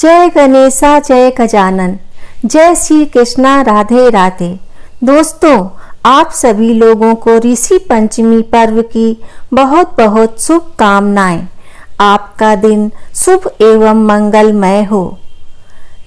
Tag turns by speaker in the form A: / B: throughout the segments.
A: जय गणेशा, जय गजानन, जय श्री कृष्णा, राधे राधे। दोस्तों, आप सभी लोगों को ऋषि पंचमी पर्व की बहुत बहुत शुभकामनाएं। आपका दिन शुभ एवं मंगलमय हो।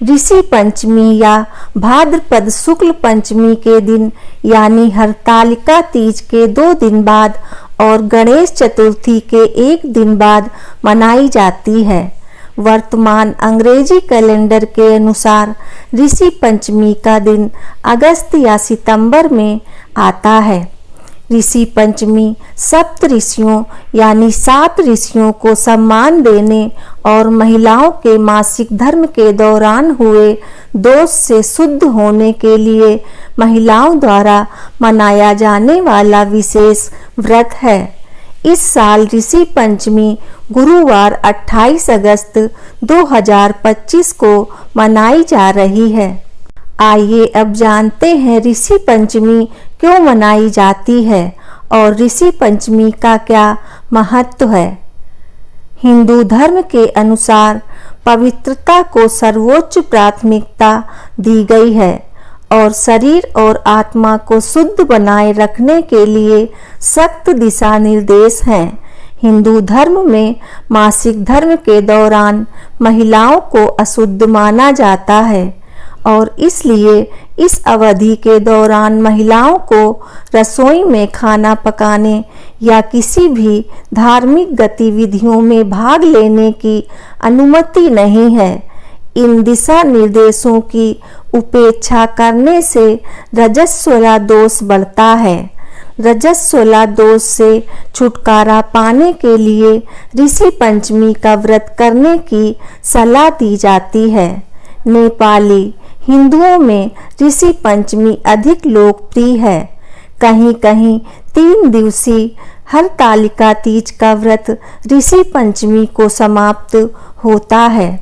A: ऋषि पंचमी या भाद्रपद शुक्ल पंचमी के दिन यानी हरतालिका तीज के 2 दिन बाद और गणेश चतुर्थी के 1 दिन बाद मनाई जाती है। वर्तमान अंग्रेजी कैलेंडर के अनुसार ऋषि पंचमी का दिन अगस्त या सितंबर में आता है। ऋषि पंचमी सप्त ऋषियों यानी 7 ऋषियों को सम्मान देने और महिलाओं के मासिक धर्म के दौरान हुए दोष से शुद्ध होने के लिए महिलाओं द्वारा मनाया जाने वाला विशेष व्रत है। इस साल ऋषि पंचमी गुरुवार 28 अगस्त 2025 को मनाई जा रही है। आइए अब जानते हैं ऋषि पंचमी क्यों मनाई जाती है और ऋषि पंचमी का क्या महत्व है। हिंदू धर्म के अनुसार पवित्रता को सर्वोच्च प्राथमिकता दी गई है और शरीर और आत्मा को शुद्ध बनाए रखने के लिए सख्त दिशा निर्देश हैं। हिंदू धर्म में मासिक धर्म के दौरान महिलाओं को अशुद्ध माना जाता है और इसलिए इस अवधि के दौरान महिलाओं को रसोई में खाना पकाने या किसी भी धार्मिक गतिविधियों में भाग लेने की अनुमति नहीं है। इन दिशा निर्देशों की उपेक्षा करने से रजस्वला दोष बढ़ता है। रजस्वला दोष से छुटकारा पाने के लिए ऋषि पंचमी का व्रत करने की सलाह दी जाती है। नेपाली हिंदुओं में ऋषि पंचमी अधिक लोकप्रिय है। कहीं कहीं 3 दिवसीय हरतालिका तीज का व्रत ऋषि पंचमी को समाप्त होता है।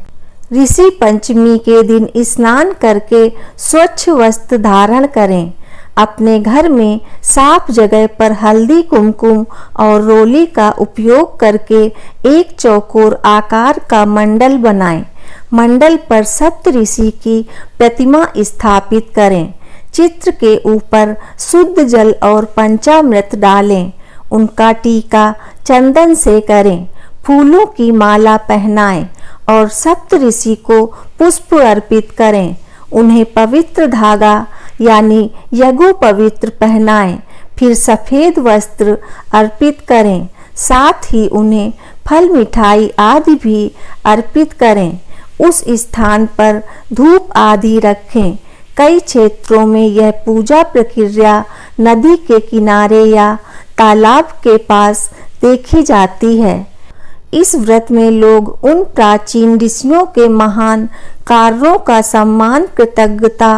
A: ऋषि पंचमी के दिन स्नान करके स्वच्छ वस्त्र धारण करें। अपने घर में साफ जगह पर हल्दी, कुमकुम और रोली का उपयोग करके एक चौकोर आकार का मंडल बनाएं। मंडल पर सप्त ऋषि की प्रतिमा स्थापित करें। चित्र के ऊपर शुद्ध जल और पंचामृत डालें। उनका टीका चंदन से करें। फूलों की माला पहनाएं और सप्त ऋषि को पुष्प अर्पित करें। उन्हें पवित्र धागा यानी यज्ञ पवित्र पहनाएं। फिर सफेद वस्त्र अर्पित करें। साथ ही उन्हें फल, मिठाई आदि भी अर्पित करें। उस स्थान पर धूप आदि रखें। कई क्षेत्रों में यह पूजा प्रक्रिया नदी के किनारे या तालाब के पास देखी जाती है। इस व्रत में लोग उन प्राचीन ऋषियों के महान कार्यों का सम्मान, कृतज्ञता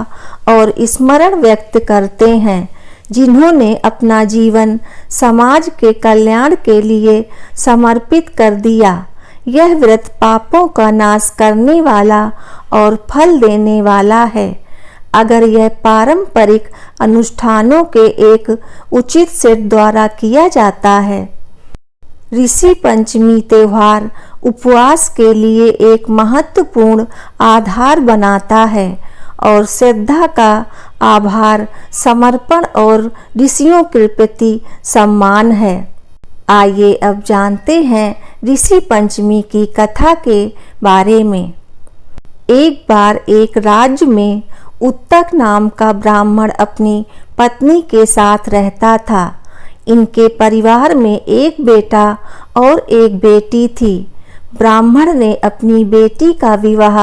A: और स्मरण व्यक्त करते हैं जिन्होंने अपना जीवन समाज के कल्याण के लिए समर्पित कर दिया। यह व्रत पापों का नाश करने वाला और फल देने वाला है अगर यह पारंपरिक अनुष्ठानों के एक उचित सेट द्वारा किया जाता है। ऋषि पंचमी त्योहार उपवास के लिए एक महत्वपूर्ण आधार बनाता है और श्रद्धा का आभार, समर्पण और ऋषियों के प्रति सम्मान है। आइए अब जानते हैं ऋषि पंचमी की कथा के बारे में। एक बार एक राज्य में उत्तक नाम का ब्राह्मण अपनी पत्नी के साथ रहता था। इनके परिवार में एक बेटा और एक बेटी थी। ब्राह्मण ने अपनी बेटी का विवाह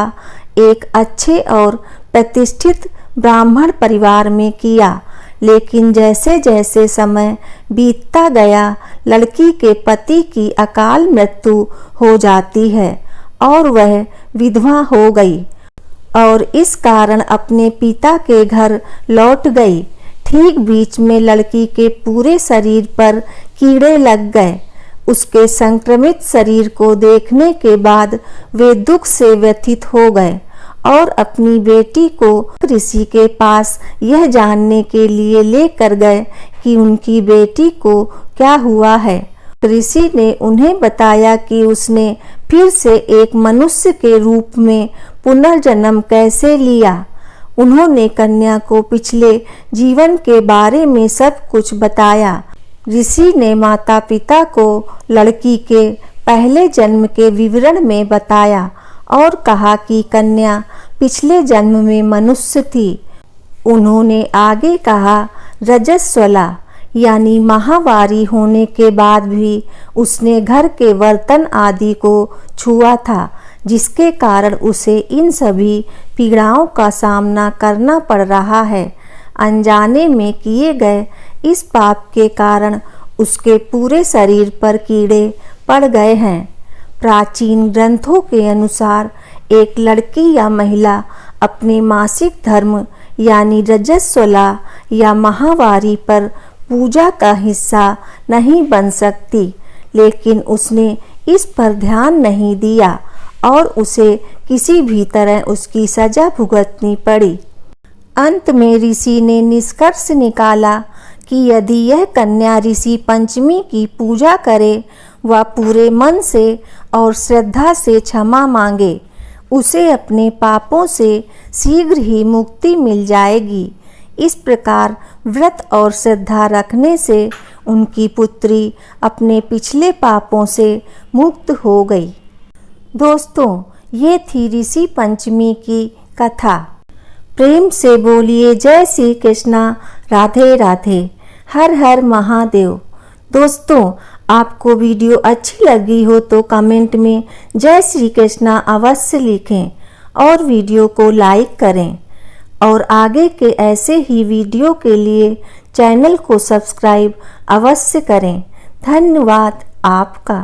A: एक अच्छे और प्रतिष्ठित ब्राह्मण परिवार में किया, लेकिन जैसे जैसे समय बीतता गया लड़की के पति की अकाल मृत्यु हो जाती है और वह विधवा हो गई और इस कारण अपने पिता के घर लौट गई। ठीक बीच में लड़की के पूरे शरीर पर कीड़े लग गए। उसके संक्रमित शरीर को देखने के बाद वे दुख से व्यथित हो गए और अपनी बेटी को ऋषि के पास यह जानने के लिए लेकर गए कि उनकी बेटी को क्या हुआ है। ऋषि ने उन्हें बताया कि उसने फिर से एक मनुष्य के रूप में पुनर्जन्म कैसे लिया। उन्होंने कन्या को पिछले जीवन के बारे में सब कुछ बताया। ऋषि ने माता पिता को लड़की के पहले जन्म के विवरण में बताया और कहा कि कन्या पिछले जन्म में मनुष्य थी। उन्होंने आगे कहा, रजस्वला यानी माहवारी होने के बाद भी उसने घर के बर्तन आदि को छुआ था, जिसके कारण उसे इन सभी पीड़ाओं का सामना करना पड़ रहा है। अनजाने में किए गए इस पाप के कारण उसके पूरे शरीर पर कीड़े पड़ गए हैं। प्राचीन ग्रंथों के अनुसार एक लड़की या महिला अपने मासिक धर्म यानी रजस्वला या माहवारी पर पूजा का हिस्सा नहीं बन सकती, लेकिन उसने इस पर ध्यान नहीं दिया और उसे किसी भी तरह उसकी सजा भुगतनी पड़ी। अंत में ऋषि ने निष्कर्ष निकाला कि यदि यह कन्या ऋषि पंचमी की पूजा करे व पूरे मन से और श्रद्धा से क्षमा मांगे, उसे अपने पापों से शीघ्र ही मुक्ति मिल जाएगी। इस प्रकार व्रत और श्रद्धा रखने से उनकी पुत्री अपने पिछले पापों से मुक्त हो गई। दोस्तों, ये थी ऋषि पंचमी की कथा। प्रेम से बोलिए जय श्री कृष्णा, राधे राधे, हर हर महादेव। दोस्तों, आपको वीडियो अच्छी लगी हो तो कमेंट में जय श्री कृष्णा अवश्य लिखें और वीडियो को लाइक करें और आगे के ऐसे ही वीडियो के लिए चैनल को सब्सक्राइब अवश्य करें। धन्यवाद आपका।